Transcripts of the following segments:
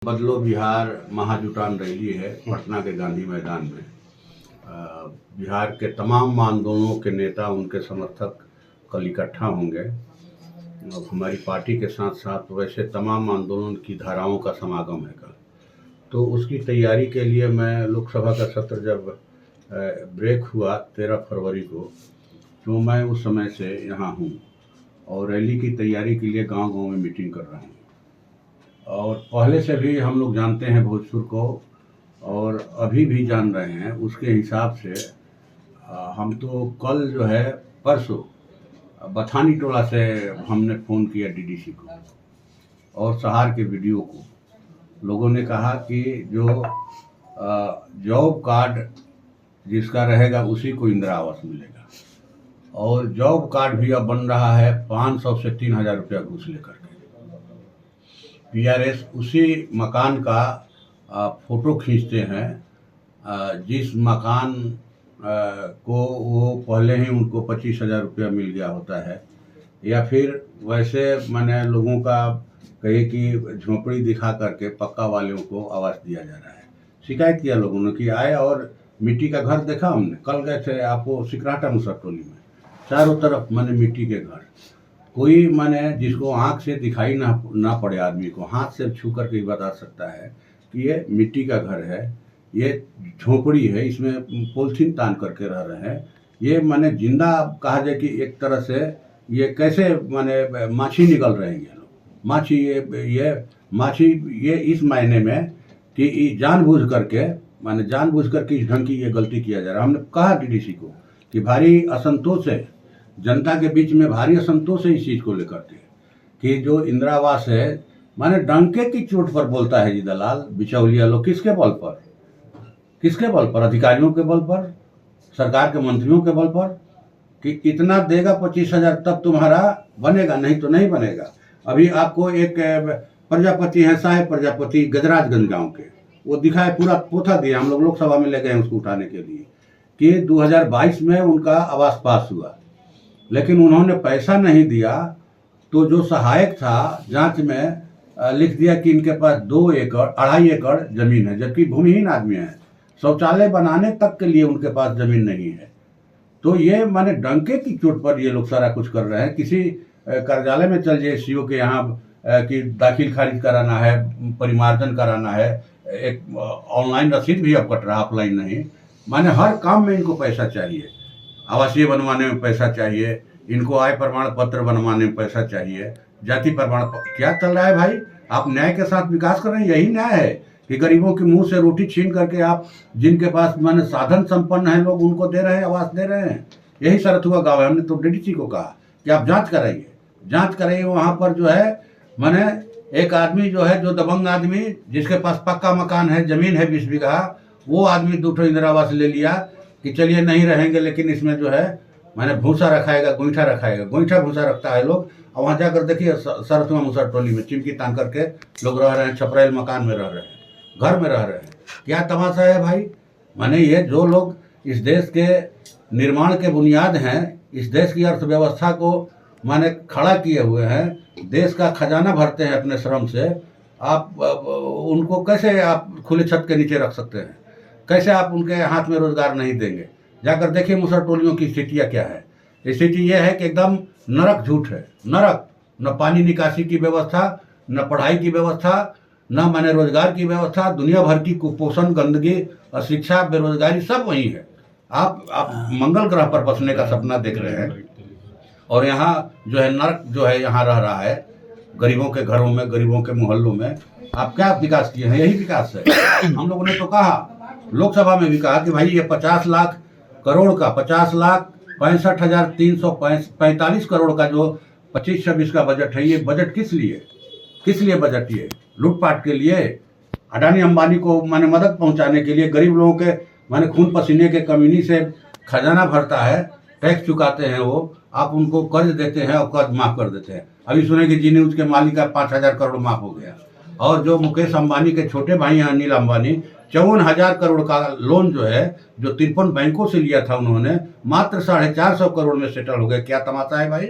बदलो बिहार महाजुटान रैली है पटना के गांधी मैदान में। बिहार के तमाम आंदोलनों के नेता, उनके समर्थक कल इकट्ठा होंगे। हमारी पार्टी के साथ साथ वैसे तमाम आंदोलन की धाराओं का समागम है कल। तो उसकी तैयारी के लिए मैं लोकसभा का सत्र जब ब्रेक हुआ 13 फरवरी को, तो मैं उस समय से यहाँ हूँ और रैली की तैयारी के लिए गांव-गांव में मीटिंग कर रहा हूँ। और पहले से भी हम लोग जानते हैं भोजपुर को और अभी भी जान रहे हैं। उसके हिसाब से हम तो कल जो है परसों बथानी टोला से हमने फ़ोन किया डीडीसी को और सहार के वीडियो को। लोगों ने कहा कि जो जॉब कार्ड जिसका रहेगा उसी को इंदिरा आवास मिलेगा, और जॉब कार्ड भी अब बन रहा है 500 से 3000 रुपया घूस लेकर के। पीआरएस उसी मकान का फ़ोटो खींचते हैं जिस मकान को वो पहले ही उनको 25,000 रुपया मिल गया होता है, या फिर वैसे मैंने लोगों का कहे कि झोंपड़ी दिखा करके पक्का वालों को आवास दिया जा रहा है। शिकायत किया लोगों ने कि आए और मिट्टी का घर देखा। हमने कल गए थे आपको सिकराटा मुसर टोली में, चारों तरफ मैंने मिट्टी के घर। कोई मैंने जिसको आँख से दिखाई ना पड़े आदमी को हाथ से छू करके ही बता सकता है कि ये मिट्टी का घर है, ये झोपड़ी है, इसमें पॉलीथीन तान करके रह रहे हैं। ये मैंने जिंदा कहा जाए कि एक तरह से ये कैसे मैंने माछी निकल रहे हैं ये लोग। माछी ये माछी ये इस मायने में कि जानबूझ करके इस ढंग की ये गलती किया जा रहा है। हमने कहा डीडीसी को कि भारी असंतोष है, जनता के बीच में भारी असंतोष है इस चीज़ को लेकर के कि जो इंदिरा आवास है माने डंके की चोट पर बोलता है जी दलाल बिचौलिया लोग। किसके बल पर? अधिकारियों के बल पर, सरकार के मंत्रियों के बल पर कि इतना देगा 25,000 तब तुम्हारा बनेगा, नहीं तो नहीं बनेगा। अभी आपको एक प्रजापति है, साहेब प्रजापति गजराजगंज गाँव के, वो दिखाए पूरा पोथा दिया। हम लोग लोकसभा में ले गए उसको उठाने के लिए कि 2022 में उनका आवास पास हुआ, लेकिन उन्होंने पैसा नहीं दिया। तो जो सहायक था जांच में लिख दिया कि इनके पास 2 एकड़ 2.5 एकड़ जमीन है, जबकि भूमिहीन आदमी है। शौचालय बनाने तक के लिए उनके पास जमीन नहीं है। तो ये माने डंके की चोट पर ये लोग सारा कुछ कर रहे हैं। किसी कार्यालय में चल जाए सीओ के यहाँ कि दाखिल खारिज कराना है, परिमार्जन कराना है, एक ऑनलाइन रसीद भी अब कट रहा, ऑफलाइन नहीं। माने हर काम में इनको पैसा चाहिए। आवासीय बनवाने में पैसा चाहिए, इनको आय प्रमाण पत्र बनवाने में पैसा चाहिए, जाति प्रमाण पत्र। क्या चल रहा है भाई? आप न्याय के साथ विकास कर रहे हैं? यही न्याय है कि गरीबों के मुंह से रोटी छीन करके आप जिनके पास माने साधन संपन्न है लोग उनको दे रहे हैं, आवास दे रहे हैं। यही शरत हुआ गाँव है। हमने तो डीडीसी को कहा कि आप जाँच कराइए वहाँ पर जो है माने एक आदमी जो है, जो दबंग आदमी जिसके पास पक्का मकान है, जमीन है 20 बीघा, वो आदमी 2 इंदिरा आवास ले लिया कि चलिए नहीं रहेंगे, लेकिन इसमें जो है मैंने भूसा रखाएगा, गोईठा भूसा रखता है लोग। और वहाँ जाकर देखिए सरथुआ मुसर टोली में चिमकी तान करके लोग रह रहे हैं, छपरेल मकान में रह रहे हैं, घर में रह रहे हैं। क्या तमाशा है भाई? माने ये जो लोग इस देश के निर्माण के बुनियाद हैं, इस देश की अर्थव्यवस्था को माने खड़ा किए हुए हैं, देश का खजाना भरते हैं अपने श्रम से, आप उनको कैसे आप खुले छत के नीचे रख सकते हैं? कैसे आप उनके हाथ में रोजगार नहीं देंगे? जाकर देखिए मुसर टोलियों की स्थितियाँ क्या है। स्थिति यह है कि एकदम नरक झूठ है, नरक। न पानी निकासी की व्यवस्था, न पढ़ाई की व्यवस्था, न माने रोजगार की व्यवस्था। दुनिया भर की कुपोषण, गंदगी, अशिक्षा, बेरोजगारी सब वही है। आप मंगल ग्रह पर बसने का सपना देख रहे हैं और यहाँ जो है नरक जो है यहाँ रह रहा है, गरीबों के घरों में, गरीबों के मोहल्लों में। आप क्या विकास किए हैं? यही विकास है। हम लोगों ने तो कहा, लोकसभा में भी कहा कि भाई ये 50 लाख करोड़ का 50,65,345 करोड़ का जो 25-26 का बजट है, ये बजट किस लिए बजट? ये लूटपाट के लिए, अडानी अंबानी को माने मदद पहुंचाने के लिए, गरीब लोगों के माने खून पसीने के कमीनी से खजाना भरता है, टैक्स चुकाते हैं वो। आप उनको कर्ज देते हैं और कर्ज माफ कर देते हैं। अभी सुने कि जी न्यूज के मालिक का 5,000 करोड़ माफ हो गया। और जो मुकेश अंबानी के छोटे भाई हैं अनिल अंबानी, 54,000 करोड़ का लोन जो है, जो 53 बैंकों से लिया था उन्होंने, मात्र 450 करोड़ में सेटल हो गए। क्या तमाशा है भाई?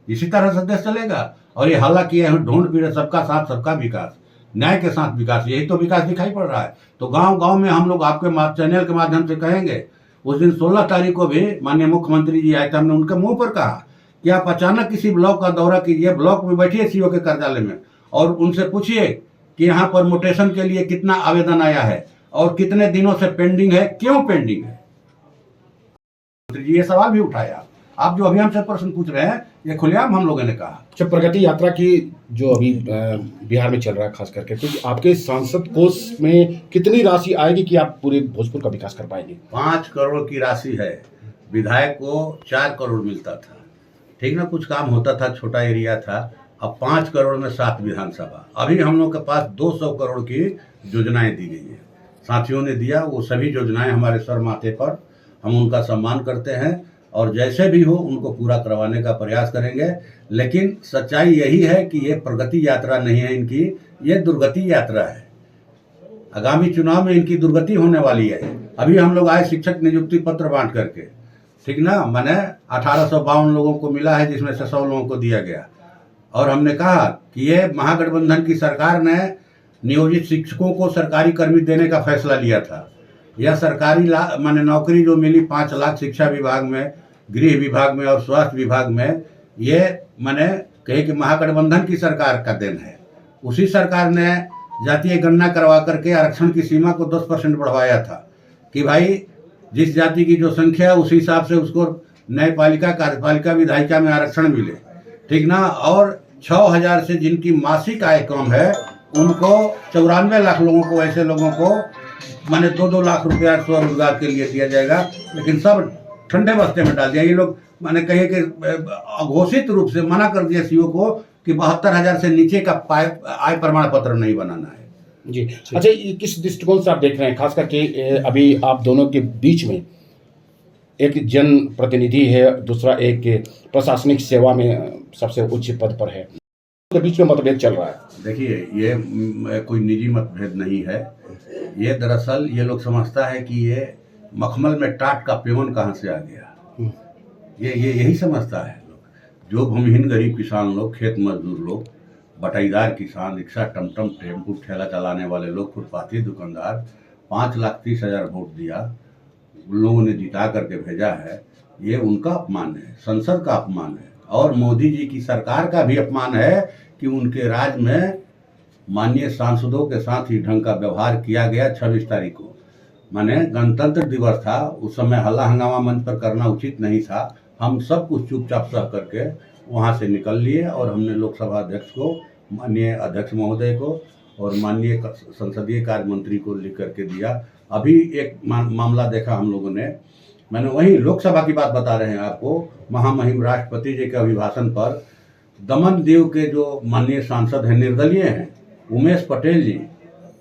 इसी तरह से देश चलेगा। और ये हालांकि ढूंढ पीड़े सबका साथ सबका विकास, न्याय के साथ विकास, यही तो विकास दिखाई पड़ रहा है। तो गांव गांव में हम लोग आपके चैनल के माध्यम से कहेंगे। उस दिन 16 तारीख को भी माननीय मुख्यमंत्री जी आए थे, हमने उनके मुंह पर कहा कि आप अचानक किसी ब्लॉक का दौरा कीजिए, ब्लॉक में बैठिए सीओ के कार्यालय में और उनसे पूछिए कि यहाँ पर मोटेशन के लिए कितना आवेदन आया है और कितने दिनों से पेंडिंग है, क्यों पेंडिंग है। जी ये सवाल भी उठाया। आप जो अभी हमसे प्रश्न पूछ रहे हैं ये खुलेआम हम लोगों ने कहा। अच्छा, प्रगति यात्रा की जो अभी बिहार में चल रहा है खास करके, तो आपके सांसद कोष में कितनी राशि आएगी कि आप पूरे भोजपुर का विकास कर पाएंगे? 5 करोड़ की राशि है। विधायक को 4 करोड़ मिलता था, ठीक ना, कुछ काम होता था, छोटा एरिया था। अब 5 करोड़ में 7 विधानसभा। अभी हम लोग के पास 200 करोड़ की योजनाएं दी गई हैं, साथियों ने दिया। वो सभी योजनाएं हमारे सर माथे पर, हम उनका सम्मान करते हैं और जैसे भी हो उनको पूरा करवाने का प्रयास करेंगे। लेकिन सच्चाई यही है कि ये प्रगति यात्रा नहीं है इनकी, ये दुर्गति यात्रा है। आगामी चुनाव में इनकी दुर्गति होने वाली है। अभी हम लोग आए शिक्षक नियुक्ति पत्र बांट करके, ठीक ना, मैंने 1852 लोगों को मिला है जिसमें से 100 लोगों को दिया गया। और हमने कहा कि ये महागठबंधन की सरकार ने नियोजित शिक्षकों को सरकारी कर्मी देने का फैसला लिया था। यह सरकारी माने नौकरी जो मिली 5 लाख शिक्षा विभाग में, गृह विभाग में और स्वास्थ्य विभाग में, ये मैंने कहे कि महागठबंधन की सरकार का देन है। उसी सरकार ने जातीय गणना करवा करके आरक्षण की सीमा को 10% बढ़वाया था कि भाई जिस जाति की जो संख्या है उसी हिसाब से उसको न्यायपालिका, कार्यपालिका, विधायिका में आरक्षण मिले, ठीक ना। और 6000 से जिनकी मासिक आय कम है उनको 94 लाख लोगों को, ऐसे लोगों को माने 2-2 लाख रुपया स्वरोजगार के लिए दिया जाएगा। लेकिन सब ठंडे बस्ते में डाल दिया। ये लोग मैंने कहे कि अघोषित रूप से मना कर दिया सीओ को कि 72,000 से नीचे का आय प्रमाण पत्र नहीं बनाना है। जी अच्छा, ये किस दृष्टिकोण से आप देख रहे हैं? खास करके अभी आप दोनों के बीच में एक जन प्रतिनिधि है, दूसरा एक प्रशासनिक सेवा में सबसे उच्च पद पर है, के बीच में मतभेद चल रहा है। देखिए ये कोई निजी मतभेद नहीं है। ये दरअसल ये लोग समझता है कि ये मखमल में टाट का पेवन कहाँ से आ गया, ये यही समझता है लोग। जो भूमिहीन गरीब किसान लोग, खेत मजदूर लोग, बटाईदार किसान, रिक्शा, टमटम, टेम्पू, ठेला चलाने वाले लोग, फुटपाथी दुकानदार, 5,30,000 वोट दिया, उन लोगों ने जिता करके भेजा है। ये उनका अपमान है, संसद का अपमान है और मोदी जी की सरकार का भी अपमान है कि उनके राज में माननीय सांसदों के साथ ही ढंग का व्यवहार किया गया। 26 तारीख को माने गणतंत्र दिवस था, उस समय हल्ला हंगामा मंच पर करना उचित नहीं था। हम सब कुछ चुपचाप सह करके वहाँ से निकल लिए और हमने लोकसभा अध्यक्ष को, माननीय अध्यक्ष महोदय को और माननीय संसदीय कार्य मंत्री को लिख करके दिया। अभी एक मामला देखा हम लोगों ने, मैंने वही लोकसभा की बात बता रहे हैं आपको। महामहिम राष्ट्रपति जी के अभिभाषण पर दमन दीव के जो माननीय सांसद हैं, निर्दलीय हैं, उमेश पटेल जी,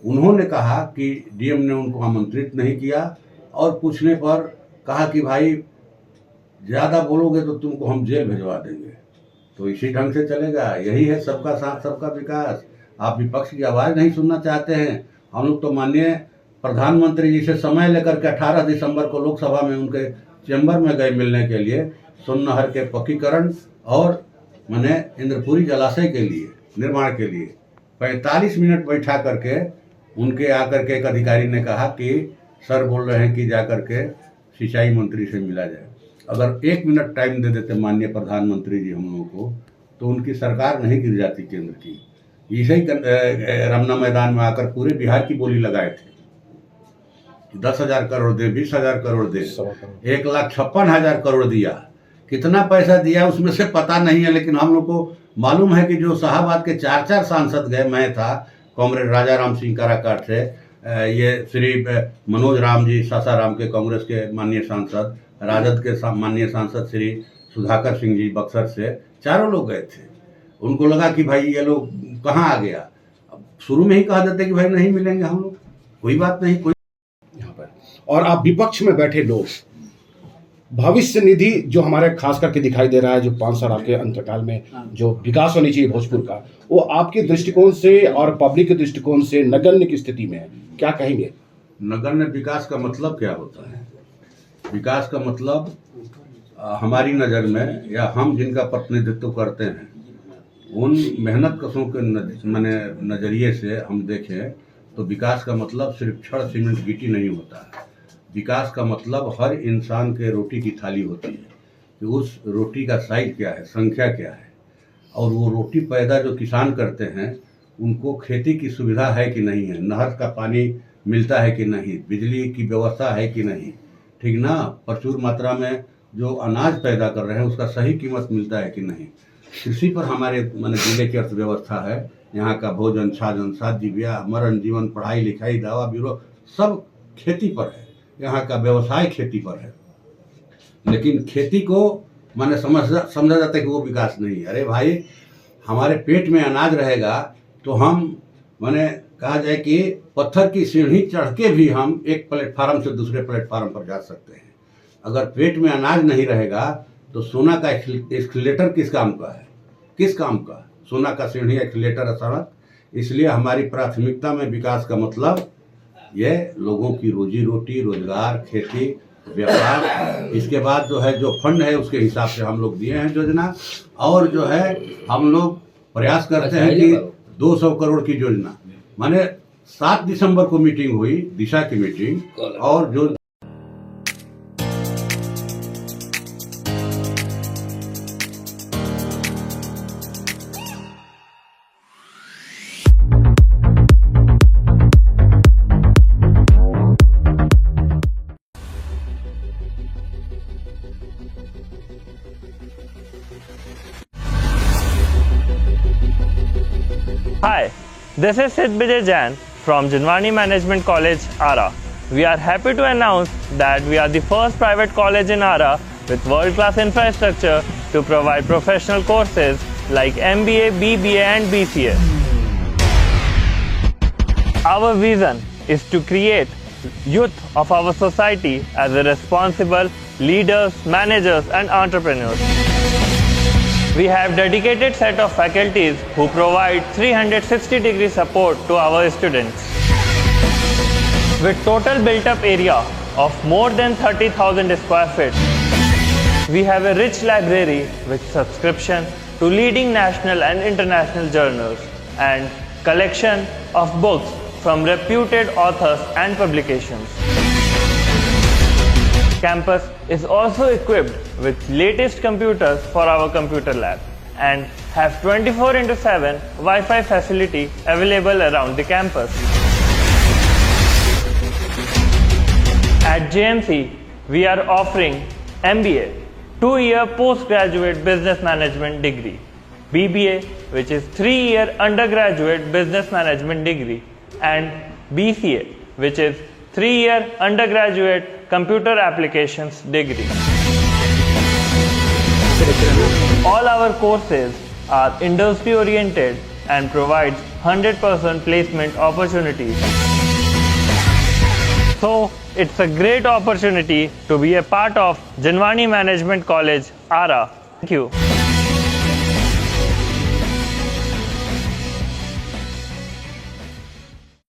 उन्होंने कहा कि डीएम ने उनको आमंत्रित नहीं किया और पूछने पर कहा कि भाई ज़्यादा बोलोगे तो तुमको हम जेल भिजवा देंगे। तो इसी ढंग से चलेगा। यही है सबका साथ सबका विकास। आप विपक्ष की आवाज़ नहीं सुनना चाहते हैं। हम लोग तो माननीय प्रधानमंत्री जी से समय लेकर के 18 दिसंबर को लोकसभा में उनके चैम्बर में गए मिलने के लिए, सोन नहर के पक्कीकरण और मैंने इंद्रपुरी जलाशय के लिए निर्माण के लिए 45 मिनट बैठा करके उनके आकर के एक अधिकारी ने कहा कि सर बोल रहे हैं कि जा करके सिंचाई मंत्री से मिला जाए। अगर 1 मिनट टाइम दे देते माननीय प्रधानमंत्री जी हम लोगों को तो उनकी सरकार नहीं गिर जाती केंद्र की। इसे ही रमना मैदान में आकर पूरे बिहार की बोली लगाए थे, 10,000 करोड़ दे, 20,000 करोड़ दे, 1,56,000 करोड़ दिया। कितना पैसा दिया उसमें से पता नहीं है, लेकिन हम लोग को मालूम है कि जो शाहबाद के 4 सांसद गए, मैं था, कॉमरेड राजा राम सिंह काराकाट से, ये श्री मनोज राम जी सासाराम के कांग्रेस के माननीय सांसद, राजद के माननीय सांसद श्री सुधाकर सिंह जी बक्सर से, चारों लोग गए थे। उनको लगा कि भाई ये लोग कहाँ आ गया। अब शुरू में ही कहा देते कि भाई नहीं मिलेंगे हम लोग, कोई बात नहीं, कोई यहाँ पर। और आप विपक्ष में बैठे लोग, भविष्य निधि जो हमारे खास करके दिखाई दे रहा है, जो 5 साल आपके अंतकाल में जो विकास होनी चाहिए भोजपुर का, वो आपके दृष्टिकोण से और पब्लिक के दृष्टिकोण से नगण्य की स्थिति में है, क्या कहेंगे? नगण्य विकास का मतलब क्या होता है? विकास का मतलब हमारी नज़र में, या हम जिनका प्रतिनिधित्व करते हैं, उन मेहनत कशों के माने नज़रिए से हम देखें तो विकास का मतलब सिर्फ छड़ सीमेंट गिट्टी नहीं होता है। विकास का मतलब हर इंसान के रोटी की थाली होती है कि उस रोटी का साइज क्या है, संख्या क्या है, और वो रोटी पैदा जो किसान करते हैं उनको खेती की सुविधा है कि नहीं है, नहर का पानी मिलता है कि नहीं, बिजली की व्यवस्था है कि नहीं, ठीक ना, प्रचुर मात्रा में जो अनाज पैदा कर रहे हैं उसका सही कीमत मिलता है कि नहीं। कृषि पर हमारे माने जिले की अर्थव्यवस्था है। यहाँ का भोजन छाजन शादी ब्याह मरण जीवन पढ़ाई लिखाई दवा बीरो सब खेती पर है। यहाँ का व्यवसाय खेती पर है। लेकिन खेती को माने समझा जाता है कि वो विकास नहीं है। अरे भाई, हमारे पेट में अनाज रहेगा तो हम माने कहा जाए कि पत्थर की सीढ़ी चढ़ के भी हम एक प्लेटफार्म से दूसरे प्लेटफार्म पर जा सकते हैं। अगर पेट में अनाज नहीं रहेगा तो सोना का एक्सीलेटर किस काम का है, किस काम का? सोना का सीढ़ी, एक्सीलेटर, सड़क। इसलिए हमारी प्राथमिकता में विकास का मतलब ये लोगों की रोजी रोटी, रोजगार, खेती, व्यापार। इसके बाद जो है जो फंड है उसके हिसाब से हम लोग दिए हैं योजना, और जो है हम लोग प्रयास करते हैं कि 200 करोड़ की योजना, माने 7 दिसंबर को मीटिंग हुई, दिशा की मीटिंग, और जो Hi, this is Sid Bijay Jain from Jinwani Management College, Ara. We are happy to announce that we are the first private college in Ara with world-class infrastructure to provide professional courses like MBA, BBA and BCA. Our vision is to create youth of our society as a responsible leaders, managers and entrepreneurs. We have dedicated set of faculties who provide 360-degree support to our students. With total built-up area of more than 30,000 square feet, we have a rich library with subscription to leading national and international journals and collection of books from reputed authors and publications. Campus is also equipped with latest computers for our computer lab and have 24/7 Wi-Fi facility available around the campus. At JMC, we are offering MBA, 2-year postgraduate business management degree, BBA, which is 3-year undergraduate business management degree, and BCA, which is 3-year undergraduate computer applications degree. All our courses are industry oriented and provides 100% placement opportunities. So it's a great opportunity to be a part of Jinwani Management College, Ara. Thank you.